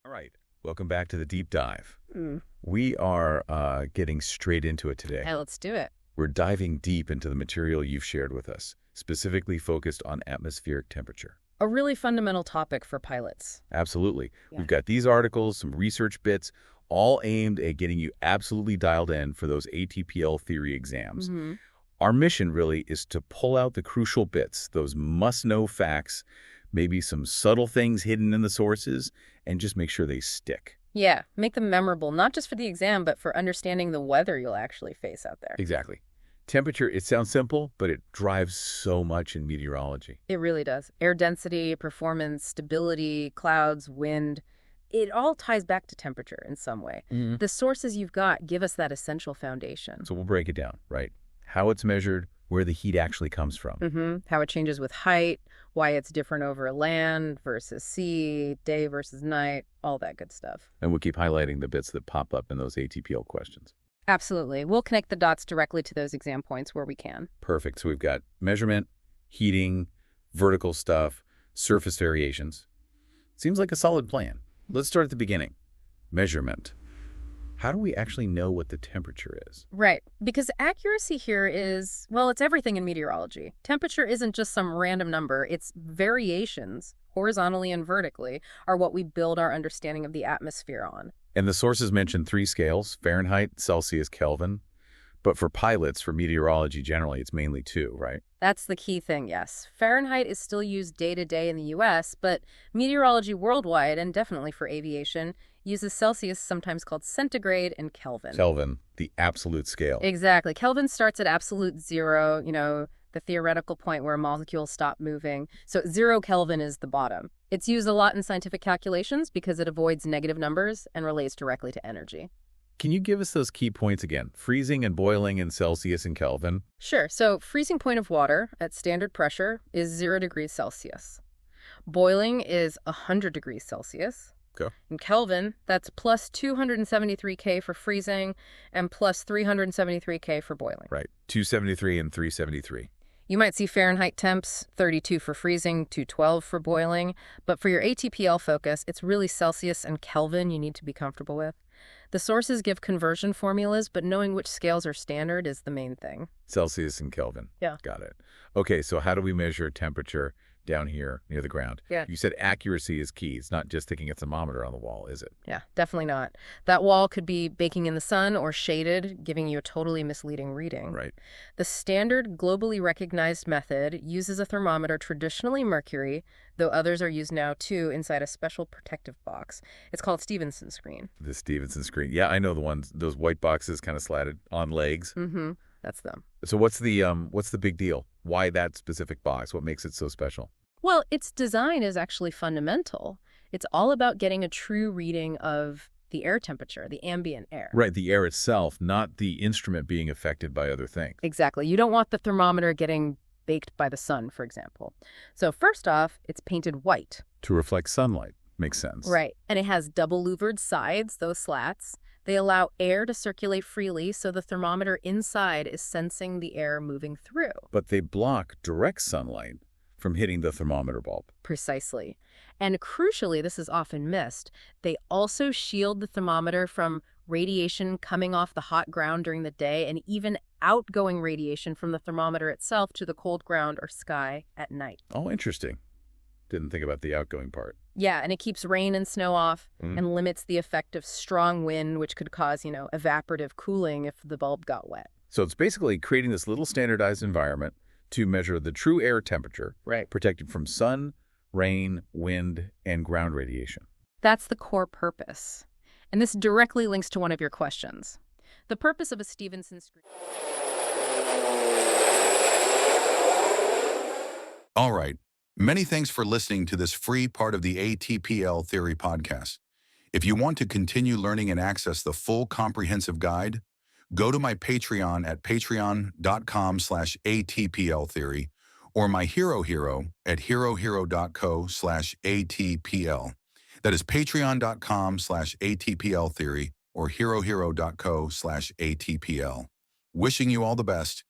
All right, welcome back to the deep dive. Mm. We are getting straight into it today. Hey, let's do it. We're diving deep into the material you've shared with us, specifically focused on atmospheric temperature. A really fundamental topic for pilots. Absolutely. Yeah. We've got these articles, some research bits, all aimed at getting you absolutely dialed in for those ATPL theory exams. Mm-hmm. Our mission really is to pull out the crucial bits, those must-know facts, maybe some subtle things hidden in the sources, and just make sure they stick. Yeah, make them memorable, not just for the exam, but for understanding the weather you'll actually face out there. Exactly. Temperature, it sounds simple, but it drives so much in meteorology. It really does. Air density, performance, stability, clouds, wind. It all ties back to temperature in some way. Mm-hmm. The sources you've got give us that essential foundation. So we'll break it down, right? How it's measured, where the heat actually comes from. Mm-hmm. How it changes with height, why it's different over land versus sea, day versus night, all that good stuff. And we'll keep highlighting the bits that pop up in those ATPL questions. Absolutely. We'll connect the dots directly to those exam points where we can. Perfect. So we've got measurement, heating, vertical stuff, surface variations. Seems like a solid plan. Let's start at the beginning. Measurement. How do we actually know what the temperature is? Right. Because accuracy here is, well, it's everything in meteorology. Temperature isn't just some random number. It's variations, horizontally and vertically, are what we build our understanding of the atmosphere on. And the sources mention 3 scales, Fahrenheit, Celsius, Kelvin. But for pilots, for meteorology generally, it's mainly 2, right? That's the key thing, yes. Fahrenheit is still used day to day in the U.S., but meteorology worldwide, and definitely for aviation, uses Celsius, sometimes called centigrade, and Kelvin. Kelvin, the absolute scale. Exactly. Kelvin starts at absolute 0, the theoretical point where molecules stop moving. So 0 Kelvin is the bottom. It's used a lot in scientific calculations because it avoids negative numbers and relates directly to energy. Can you give us those key points again? Freezing and boiling in Celsius and Kelvin. Sure. So freezing point of water at standard pressure is 0 degrees Celsius. Boiling is 100 degrees Celsius. Okay. In Kelvin, that's plus 273 K for freezing and plus 373 K for boiling. Right. 273 and 373. You might see Fahrenheit temps, 32 for freezing, 212 for boiling, but for your ATPL focus, it's really Celsius and Kelvin you need to be comfortable with. The sources give conversion formulas, but knowing which scales are standard is the main thing. Celsius and Kelvin. Yeah. Got it. Okay, so how do we measure temperature down here near the ground? Yeah. You said accuracy is key. It's not just sticking a thermometer on the wall, is it? Yeah, definitely not. That wall could be baking in the sun or shaded, giving you a totally misleading reading. Right. The standard globally recognized method uses a thermometer, traditionally mercury, though others are used now too inside a special protective box. It's called Stevenson screen. The Stevenson screen. Yeah, I know the ones, those white boxes kind of slatted on legs. Mm-hmm. That's them. So what's the big deal? Why that specific box? What makes it so special? Well, its design is actually fundamental. It's all about getting a true reading of the air temperature, the ambient air. Right, the air itself, not the instrument being affected by other things. Exactly. You don't want the thermometer getting baked by the sun, for example. So first off, it's painted white. To reflect sunlight. Makes sense. Right. And it has double louvered sides, those slats. They allow air to circulate freely, so the thermometer inside is sensing the air moving through. But they block direct sunlight from hitting the thermometer bulb. Precisely. And crucially, this is often missed, they also shield the thermometer from radiation coming off the hot ground during the day and even outgoing radiation from the thermometer itself to the cold ground or sky at night. Oh, interesting. Didn't think about the outgoing part. Yeah, and it keeps rain and snow off and limits the effect of strong wind, which could cause, evaporative cooling if the bulb got wet. So it's basically creating this little standardized environment to measure the true air temperature, Right. protected from sun, rain, wind, and ground radiation. That's the core purpose. And this directly links to one of your questions. The purpose of a Stevenson screen. All right. Many thanks for listening to this free part of the ATPL Theory podcast. If you want to continue learning and access the full comprehensive guide, go to my Patreon at patreon.com/ATPLtheory or my Hero at herohero.co/ATPL. That is patreon.com/ATPLtheory or herohero.co/ATPL. Wishing you all the best